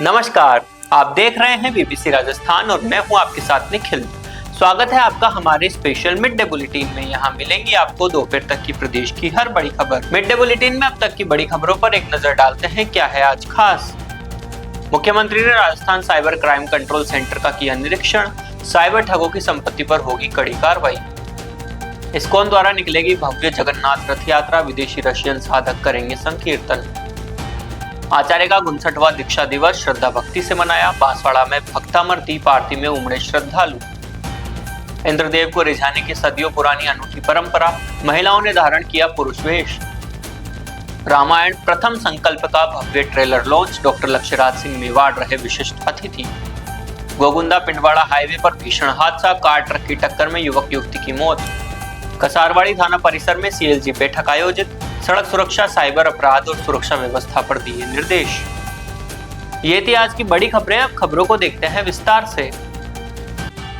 नमस्कार, आप देख रहे हैं बीबीसी राजस्थान और मैं हूं आपके साथ निखिल। स्वागत है आपका हमारे स्पेशल मिड डे बुलेटिन में। यहां मिलेंगी आपको दोपहर तक की प्रदेश की हर बड़ी खबर। मिड डे बुलेटिन में अब तक की बड़ी खबरों पर एक नजर डालते हैं। क्या है आज खास? मुख्यमंत्री ने Rajasthan cyber crime control centre का किया निरीक्षण। साइबर ठगों की संपत्ति पर होगी कड़ी कार्रवाई। इस्कॉन द्वारा निकलेगी भव्य जगन्नाथ रथ यात्रा। विदेशी रशियन साधक करेंगे संकीर्तन। आचार्य का 59वां दीक्षा दिवस श्रद्धा भक्ति से मनाया। बांसवाड़ा में भक्तामर दीप आरती में उमड़े श्रद्धालु। इंद्रदेव को रिझाने की सदियों पुरानी अनूठी परंपरा। महिलाओं ने धारण किया पुरुष वेश। रामायण प्रथम संकल्प का भव्य trailer launch. Doctor Lakshyaraj Singh Mewar रहे विशिष्ट अतिथि। गोगुंदा पिंडवाड़ा हाईवे पर भीषण हादसा। कार ट्रक की टक्कर में युवक युवती की मौत। कसारवाड़ी थाना परिसर में सीएलजी बैठक आयोजित। सड़क सुरक्षा, साइबर अपराध और सुरक्षा व्यवस्था पर दिए निर्देश। ये थी आज की बड़ी खबरें। अब खबरों को देखते हैं विस्तार से।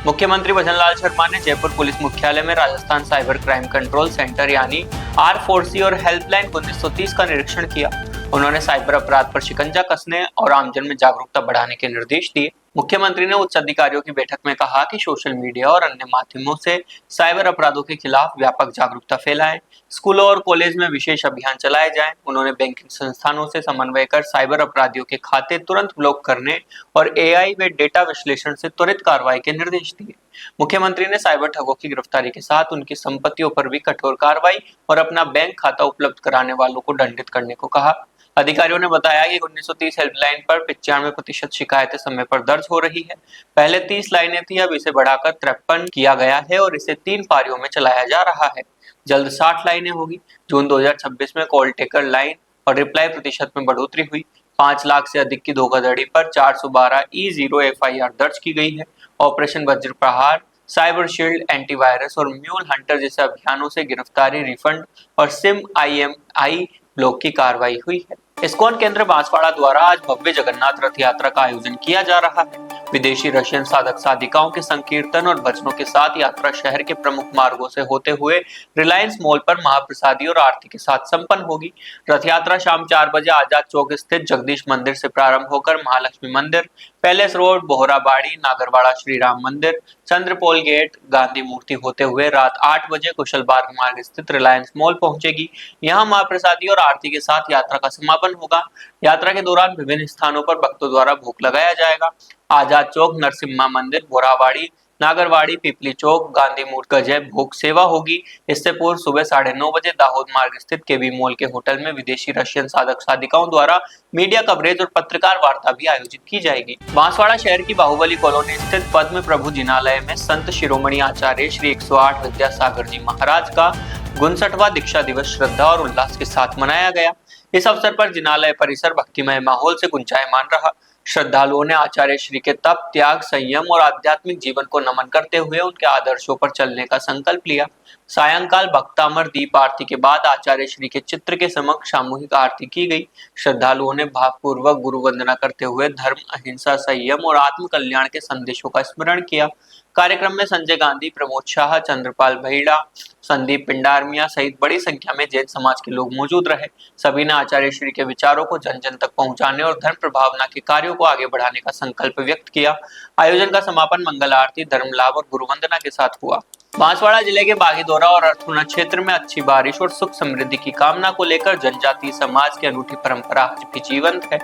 मुख्यमंत्री भजनलाल शर्मा ने जयपुर पुलिस मुख्यालय में Rajasthan cyber crime control centre यानी R4C और हेल्पलाइन 1930 का निरीक्षण किया। उन्होंने साइबर अपराध पर शिकंजा कसने और आमजन में जागरूकता बढ़ाने के निर्देश दिए। मुख्यमंत्री ने उच्च अधिकारियों की बैठक में कहा कि सोशल मीडिया और अन्य माध्यमों से साइबर अपराधों के खिलाफ व्यापक जागरूकता फैलाएं। स्कूलों और कॉलेज में विशेष अभियान चलाए जाएं। उन्होंने बैंकिंग संस्थानों से समन्वय कर साइबर अपराधियों के खाते तुरंत ब्लॉक करने और AI व डेटा विश्लेषण से त्वरित कार्रवाई के निर्देश दिए। मुख्यमंत्री ने साइबर ठगों की गिरफ्तारी के साथ उनकी संपत्तियों पर भी कठोर कार्रवाई और अपना बैंक खाता उपलब्ध कराने वालों को दंडित करने को कहा। अधिकारियों ने बताया कि 1930 हेल्पलाइन पर 95% शिकायतें समय पर दर्ज हो रही है। पहले 30 लाइनें थी, अब इसे बढ़ाकर 53 किया गया है और इसे 3 पारियों में चलाया जा रहा है। जल्द 60 लाइनें होगी। जून 2026 में कॉल टेकर लाइन और रिप्लाई प्रतिशत में बढ़ोतरी हुई। 5 लाख से अधिक की धोखाधड़ी पर 412 E0 FIR दर्ज की गई है। ऑपरेशन वज्र प्रहार, साइबर शील्ड, एंटीवायरस और म्यूल हंटर जैसे अभियानों से गिरफ्तारी, रिफंड और सिम IMI ब्लॉक की कार्रवाई हुई है। इस्कॉन केंद्र बांसवाड़ा द्वारा आज भव्य जगन्नाथ रथ यात्रा का आयोजन किया जा रहा है। विदेशी रशियन साधक साधिकाओं के संकीर्तन और भजनों के साथ यात्रा शहर के प्रमुख मार्गों से होते हुए रिलायंस मॉल पर महाप्रसादी और आरती के साथ संपन्न होगी। रथ यात्रा शाम 4 बजे आजाद चौक स्थित जगदीश मंदिर से प्रारंभ होकर महालक्ष्मी मंदिर, पैलेस रोड, बोहराबाड़ी, नागरवाड़ा श्री राम मंदिर, चंद्रपोल गेट, गांधी मूर्ति होते हुए रात 8 बजे कुशल बाग मार्ग स्थित रिलायंस मॉल पहुंचेगी। यहाँ महाप्रसादी और आरती के साथ यात्रा का समापन होगा। यात्रा के दौरान विभिन्न स्थानों पर भक्तों द्वारा भोग लगाया जाएगा। आजाद चौक, नरसिम्हा मंदिर, बोरावाड़ी, नागरवाड़ी, पिपली चौक, गांधी मूर्ति गजय भोग सेवा होगी। इससे पूर्व सुबह 9:30 बजे दाहोद मार्ग स्थित केबी मॉल के होटल में विदेशी रशियन साधक साधिकाओं द्वारा मीडिया कवरेज और पत्रकार वार्ता भी आयोजित की जाएगी। बांसवाड़ा शहर की बाहुबली कॉलोनी स्थित पद्म प्रभु जिनालय में संत शिरोमणि आचार्य श्री 108 विद्यासागर जी महाराज का 59वां दीक्षा दिवस श्रद्धा और उल्लास के साथ मनाया गया। इस अवसर पर जिनालय परिसर भक्तिमय माहौल से गुंजायमान रहा। श्रद्धालुओं ने आचार्य श्री के तप, त्याग, संयम और आध्यात्मिक जीवन को नमन करते हुए उनके आदर्शों पर चलने का संकल्प लिया। सायंकाल भक्तामर दीप आरती के बाद आचार्य श्री के चित्र के समक्ष सामूहिक आरती की गई। श्रद्धालुओं ने भावपूर्वक गुरु वंदना करते हुए धर्म, अहिंसा, संयम और आत्म कल्याण के संदेशों का स्मरण किया। कार्यक्रम में संजय गांधी, प्रमोद शाह, चंद्रपाल भैड़ा, संदीप पिंडारमिया सहित बड़ी संख्या में जैन समाज के लोग मौजूद रहे। सभी ने आचार्य श्री के विचारों को जन जन तक पहुंचाने और धर्म प्रभावना के कार्यों को आगे बढ़ाने का संकल्प व्यक्त किया। आयोजन का समापन मंगल आरती, धर्म लाभ और गुरु वंदना के साथ हुआ। बांसवाड़ा जिले के बागीदोरा और अर्थुना क्षेत्र में अच्छी बारिश और सुख समृद्धि की कामना को लेकर जनजातीय समाज की अनूठी परंपरा आज भी जीवंत है।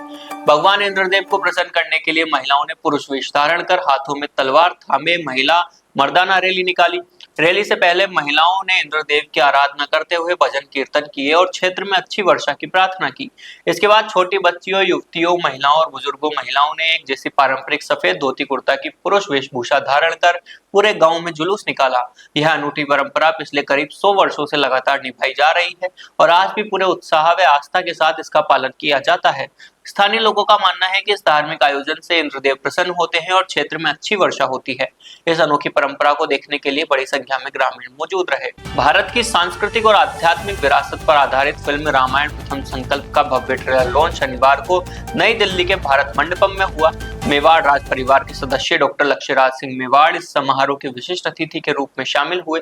भगवान इंद्रदेव को प्रसन्न करने के लिए महिलाओं ने पुरुष वेश धारण कर हाथों में तलवार थामे महिला मर्दाना रैली निकाली। रैली से पहले महिलाओं ने इंद्रदेव की आराधना करते हुए भजन कीर्तन किए और क्षेत्र में अच्छी वर्षा की प्रार्थना की। इसके बाद छोटी बच्चियों, युवतियों, महिलाओं और बुजुर्गों महिलाओं ने एक जैसी पारंपरिक सफेद धोती कुर्ता की पुरुष वेशभूषा धारण कर पूरे गांव में जुलूस निकाला। यह अनूठी परंपरा पिछले करीब 100 वर्षों से लगातार निभाई जा रही है और आज भी पूरे उत्साह व आस्था के साथ इसका पालन किया जाता है। स्थानीय लोगों का मानना है कि इस धार्मिक आयोजन से इंद्रदेव प्रसन्न होते हैं और क्षेत्र में अच्छी वर्षा होती है। इस अनोखी परंपरा को देखने के लिए बड़ी संख्या में ग्रामीण मौजूद रहे। भारत की सांस्कृतिक और आध्यात्मिक विरासत पर आधारित फिल्म रामायण प्रथम संकल्प का भव्य ट्रेलर लॉन्च शनिवार को नई दिल्ली के भारत मंडपम में हुआ। मेवाड़ राज परिवार के सदस्य डॉक्टर लक्ष्यराज सिंह मेवाड़ इस समारोह के विशिष्ट अतिथि के रूप में शामिल हुए।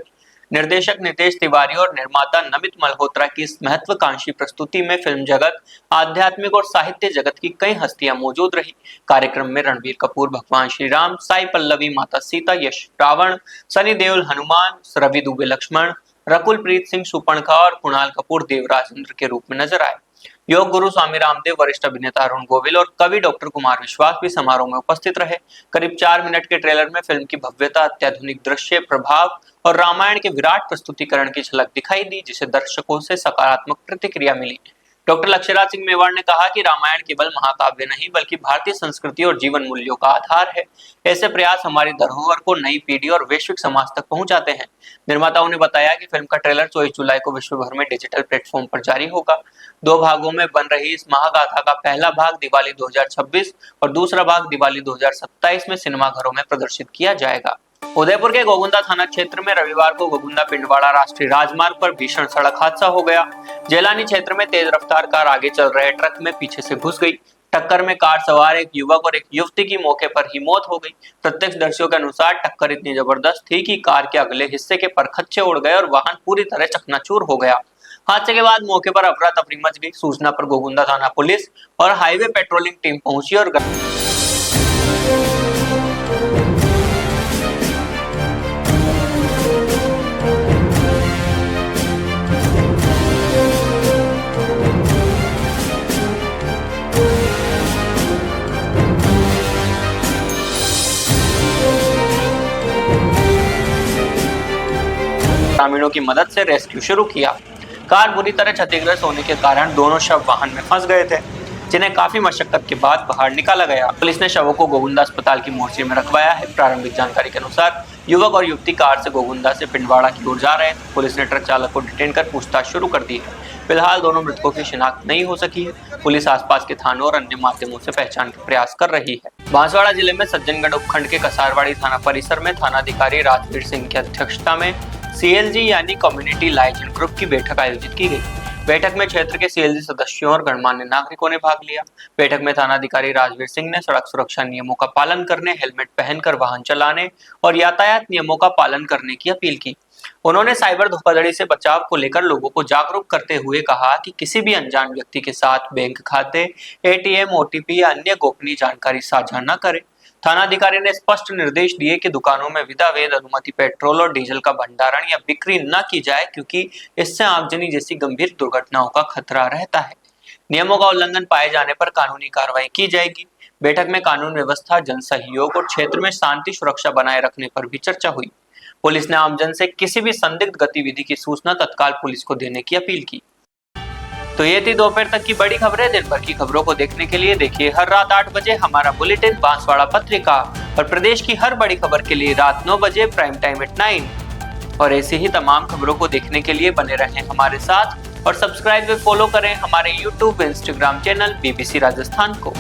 निर्देशक नितेश तिवारी और निर्माता नमित मल्होत्रा की इस महत्वाकांक्षी प्रस्तुति में फिल्म जगत, आध्यात्मिक और साहित्य जगत की कई हस्तियां मौजूद रही। कार्यक्रम में रणबीर कपूर भगवान श्री राम, साई पल्लवी माता सीता, यश रावण, सनी देओल हनुमान, रवि दुबे लक्ष्मण, रकुल प्रीत सिंह शूर्पणखा और कुणाल कपूर देवराज इंद्र के रूप में नजर आए। योग गुरु स्वामी रामदेव, वरिष्ठ अभिनेता अरुण गोविल और कवि डॉक्टर कुमार विश्वास भी समारोह में उपस्थित रहे। करीब 4 मिनट के ट्रेलर में फिल्म की भव्यता, अत्याधुनिक दृश्य प्रभाव और रामायण के विराट प्रस्तुतिकरण की झलक दिखाई दी, जिसे दर्शकों से सकारात्मक प्रतिक्रिया मिली। डॉक्टर लक्ष्यराज सिंह मेवाड़ ने कहा कि रामायण केवल महाकाव्य नहीं बल्कि भारतीय संस्कृति और जीवन मूल्यों का आधार है। ऐसे प्रयास हमारी धरोहर को नई पीढ़ी और वैश्विक समाज तक पहुंचाते हैं। निर्माताओं ने बताया कि फिल्म का ट्रेलर 24 जुलाई को विश्व भर में डिजिटल प्लेटफॉर्म पर जारी होगा। 2 भागों में बन रही इस महागाथा का पहला भाग दिवाली 2026 और दूसरा भाग दिवाली 2027 में सिनेमाघरों में प्रदर्शित किया जाएगा। उदयपुर के गोगुंदा थाना क्षेत्र में रविवार को गोगुंदा पिंडवाड़ा राष्ट्रीय राजमार्ग पर भीषण सड़क हादसा हो गया। जेलानी क्षेत्र में तेज रफ्तार कार आगे चल रहे ट्रक में पीछे से घुस गई। टक्कर में कार सवार एक युवक और एक युवती की मौके पर ही मौत हो गई। प्रत्यक्षदर्शियों के अनुसार टक्कर इतनी जबरदस्त थी कि कार के अगले हिस्से के परखच्चे उड़ गए और वाहन पूरी तरह चकनाचूर हो गया। हादसे के बाद मौके पर अफरा तफरी मच गई। सूचना पर गोगुंदा थाना पुलिस और हाईवे पेट्रोलिंग टीम पहुंची और ग्रामीणों की मदद से रेस्क्यू शुरू किया। कार बुरी तरह क्षतिग्रस्त होने के कारण दोनों शव वाहन में फंस गए थे, जिन्हें काफी मशक्कत के बाद बाहर निकाला गया। पुलिस ने शवों को गोगुंदा अस्पताल की मोर्चरी में रखवाया है। प्रारंभिक जानकारी के अनुसार युवक और युवती कार से गोगुंदा से पिंडवाड़ा की ओर जा रहे थे। पुलिस ने ट्रक चालक को डिटेन कर पूछताछ शुरू कर दी है। फिलहाल दोनों मृतकों की शिनाख्त नहीं हो सकी है। पुलिस आसपास के थानों और अन्य माध्यमों से पहचान के प्रयास कर रही है। बांसवाड़ा जिले में सज्जनगढ़ उपखंड के कसारवाड़ी थाना परिसर में थानाधिकारी राजवीर सिंह की अध्यक्षता में CLG यानी कम्युनिटी लाइजेंड ग्रुप की बैठक आयोजित की गई। बैठक में क्षेत्र के CLG सदस्यों और गणमान्य नागरिकों ने भाग लिया। बैठक में थानाधिकारी राजवीर सिंह ने सड़क सुरक्षा नियमों का पालन करने, हेलमेट पहनकर वाहन चलाने और यातायात नियमों का पालन करने की अपील की। उन्होंने साइबर धोखाधड़ी से बचाव को लेकर लोगों को जागरूक करते हुए कहा कि किसी भी अनजान व्यक्ति के साथ बैंक खाते, ATM, OTP या अन्य गोपनीय जानकारी साझा न करें। थानाधिकारी ने स्पष्ट निर्देश दिए कि दुकानों में विधावैध अनुमति पेट्रोल और डीजल का भंडारण या बिक्री न की जाए, क्योंकि इससे आगजनी जैसी गंभीर दुर्घटनाओं का खतरा रहता है। नियमों का उल्लंघन पाए जाने पर कानूनी कार्रवाई की जाएगी। बैठक में कानून व्यवस्था, जन सहयोग और क्षेत्र में शांति सुरक्षा बनाए रखने पर भी चर्चा हुई। पुलिस ने आमजन से किसी भी संदिग्ध गतिविधि की सूचना तत्काल पुलिस को देने की अपील की। तो ये थी दोपहर तक की बड़ी खबरें। दिन भर की खबरों को देखने के लिए देखिए हर रात 8 बजे हमारा बुलेटिन बांसवाड़ा पत्रिका, और प्रदेश की हर बड़ी खबर के लिए रात 9 बजे प्राइम टाइम एट 9। और ऐसी ही तमाम खबरों को देखने के लिए बने रहें हमारे साथ और सब्सक्राइब व फॉलो करें हमारे YouTube व Instagram चैनल BBC राजस्थान को।